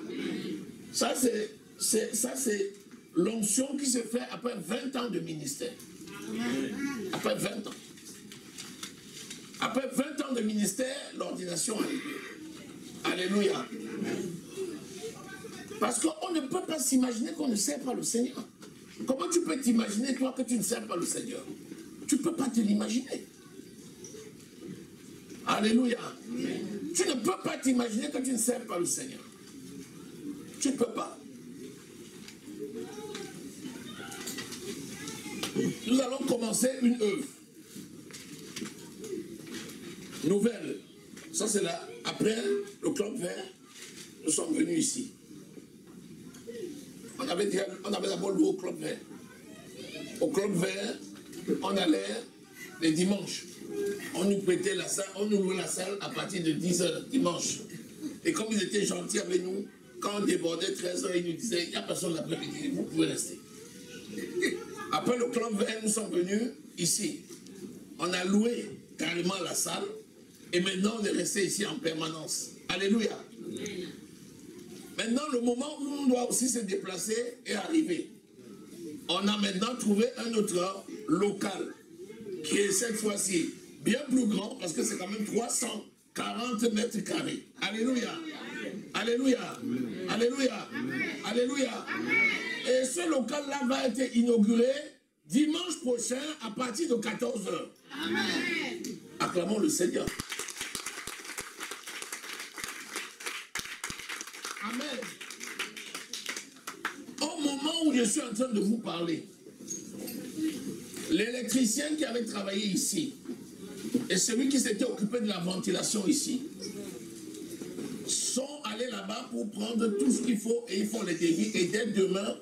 Ça c'est l'onction qui se fait après 20 ans de ministère. Après 20 ans. Après 20 ans de ministère, l'ordination a eu lieu. Alléluia. Parce qu'on ne peut pas s'imaginer qu'on ne sert pas le Seigneur. Comment tu peux t'imaginer, toi, que tu ne sers pas le Seigneur? Tu ne peux pas te l'imaginer. Alléluia. Tu ne peux pas t'imaginer que tu ne sers pas le Seigneur. Tu ne peux pas. Nous allons commencer une œuvre nouvelle. Ça c'est là. Après le club vert, nous sommes venus ici. On avait d'abord loué au club vert. Au club vert, on allait les dimanches. On nous prêtait la salle, on nous louait la salle à partir de 10h dimanche. Et comme ils étaient gentils avec nous, quand on débordait 13h, ils nous disaient, il n'y a personne l'après-midi, vous pouvez rester. Après le club vert, nous sommes venus ici. On a loué carrément la salle et maintenant on est resté ici en permanence. Alléluia. Maintenant, le moment où on doit aussi se déplacer est arrivé. On a maintenant trouvé un autre local qui est cette fois-ci bien plus grand parce que c'est quand même 340 mètres carrés. Alléluia. Alléluia. Alléluia. Alléluia. Et ce local-là va être inauguré dimanche prochain à partir de 14h. Amen. Acclamons le Seigneur. Amen. Au moment où je suis en train de vous parler, l'électricien qui avait travaillé ici et celui qui s'était occupé de la ventilation ici sont allés là-bas pour prendre tout ce qu'il faut et ils font les devis et dès demain,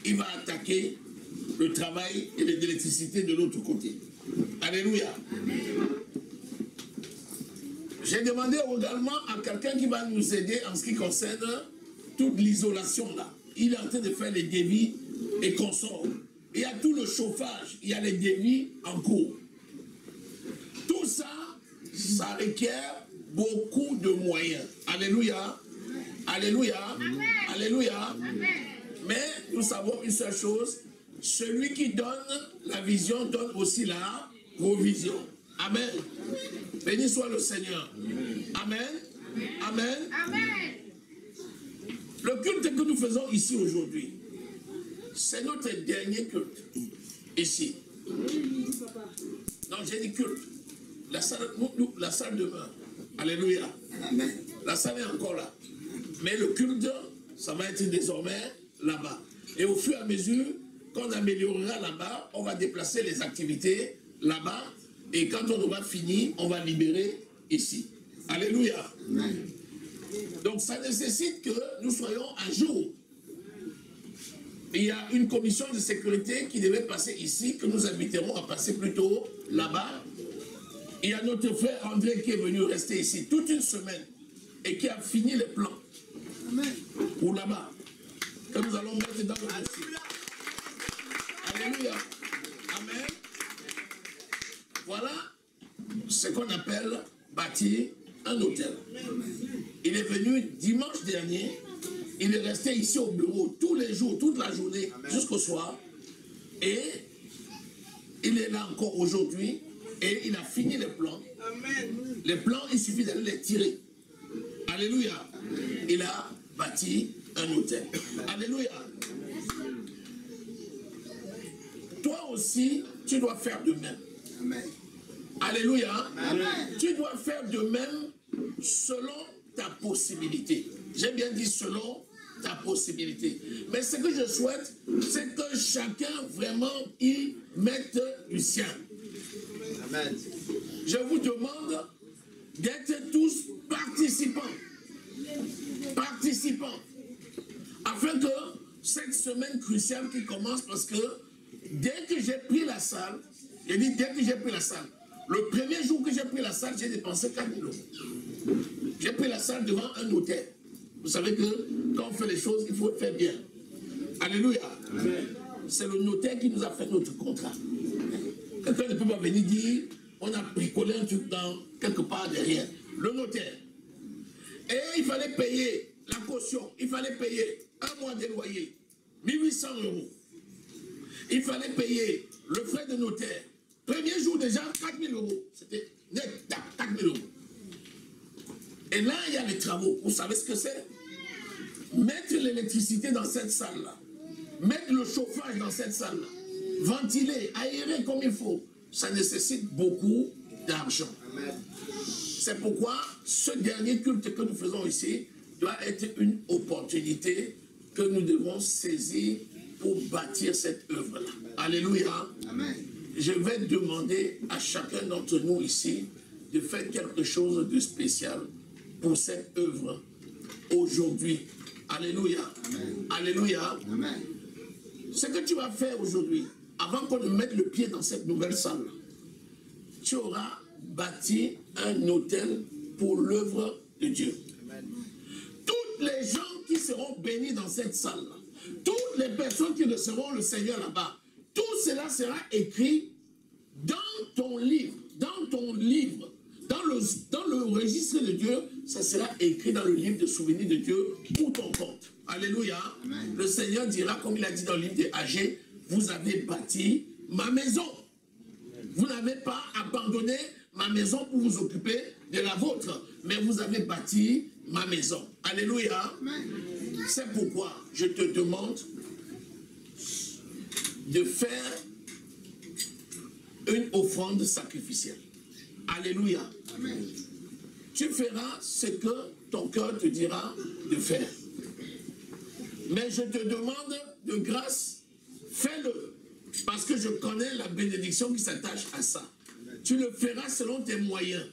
il va attaquer le travail et l'électricité de l'autre côté. Alléluia. J'ai demandé également à quelqu'un qui va nous aider en ce qui concerne toute l'isolation là. Il est en train de faire les devis et consorts. Il y a tout le chauffage, il y a les devis en cours. Tout ça, ça requiert beaucoup de moyens. Alléluia. Alléluia. Alléluia. Mais nous savons une seule chose, celui qui donne la vision donne aussi la provision. Amen. Béni soit le Seigneur. Amen. Amen. Amen. Le culte que nous faisons ici aujourd'hui, c'est notre dernier culte. Ici. Non, j'ai dit culte. La salle demeure. Alléluia. Amen. La salle est encore là. Mais le culte, ça va être désormais là-bas. Et au fur et à mesure, qu'on améliorera là-bas, on va déplacer les activités là-bas, et quand on aura fini, on va libérer ici. Alléluia. Donc ça nécessite que nous soyons à jour. Il y a une commission de sécurité qui devait passer ici, que nous inviterons à passer plutôt là-bas. Il y a notre frère André qui est venu rester ici toute une semaine et qui a fini les plans pour là-bas, que nous allons mettre dans le dossier. Alléluia. Amen. Voilà ce qu'on appelle bâtir un hôtel. Il est venu dimanche dernier, il est resté ici au bureau tous les jours, toute la journée, jusqu'au soir. Et il est là encore aujourd'hui et il a fini les plans. Les plans, il suffit d'aller les tirer. Alléluia. Il a bâti un hôtel. Alléluia. Toi aussi, tu dois faire de même. Amen. Alléluia. Amen. Tu dois faire de même selon ta possibilité. J'ai bien dit selon ta possibilité. Mais ce que je souhaite, c'est que chacun vraiment y mette du sien. Amen. Je vous demande d'être tous participants. Participants. Afin que cette semaine cruciale qui commence, parce que dès que j'ai pris la salle, j'ai dit dès que j'ai pris la salle, le premier jour que j'ai pris la salle, j'ai dépensé 4 000 €. J'ai pris la salle devant un notaire. Vous savez que quand on fait les choses, il faut faire bien. Alléluia. C'est le notaire qui nous a fait notre contrat. Quelqu'un ne peut pas venir dire, on a bricolé un truc dans quelque part derrière. Le notaire. Et il fallait payer la caution. Il fallait payer un mois de loyer. 1 800 €. Il fallait payer le frais de notaire. Premier jour déjà, 4 000 €. C'était net, 4 000 €. Et là, il y a les travaux. Vous savez ce que c'est? Mettre l'électricité dans cette salle-là. Mettre le chauffage dans cette salle-là. Ventiler, aérer comme il faut. Ça nécessite beaucoup d'argent. C'est pourquoi ce dernier culte que nous faisons ici doit être une opportunité que nous devons saisir pour bâtir cette œuvre-là. Alléluia. Amen. Je vais demander à chacun d'entre nous ici de faire quelque chose de spécial pour cette œuvre aujourd'hui. Alléluia. Amen. Alléluia. Amen. Ce que tu vas faire aujourd'hui, avant qu'on ne mette le pied dans cette nouvelle salle, tu auras bâti un hôtel pour l'œuvre de Dieu. Amen. Toutes les gens qui seront bénis dans cette salle, toutes les personnes qui recevront le Seigneur là-bas, tout cela sera écrit dans ton livre, dans le registre de Dieu, ça sera écrit dans le livre de souvenirs de Dieu pour ton compte. Alléluia. Amen. Le Seigneur dira, comme il a dit dans le livre des Agés, vous avez bâti ma maison. Vous n'avez pas abandonné ma maison pour vous occuper de la vôtre, mais vous avez bâti ma maison. Alléluia. Amen. C'est pourquoi je te demande de faire une offrande sacrificielle. Alléluia. Amen. Tu feras ce que ton cœur te dira de faire. Mais je te demande de grâce, fais-le. Parce que je connais la bénédiction qui s'attache à ça. Tu le feras selon tes moyens.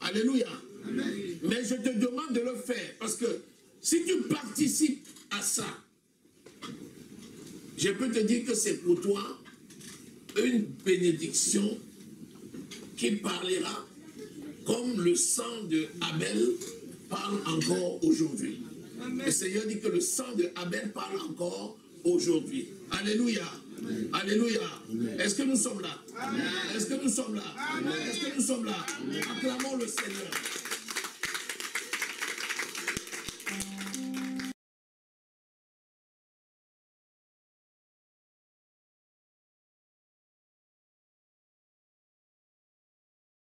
Alléluia. Amen. Mais je te demande de le faire. Parce que si tu participes à ça, je peux te dire que c'est pour toi une bénédiction qui parlera comme le sang de Abel parle encore aujourd'hui. Le Seigneur dit que le sang de Abel parle encore aujourd'hui. Alléluia. Amen. Alléluia. Est-ce que nous sommes là? Est-ce que nous sommes là? Est-ce que nous sommes là? Acclamons le Seigneur.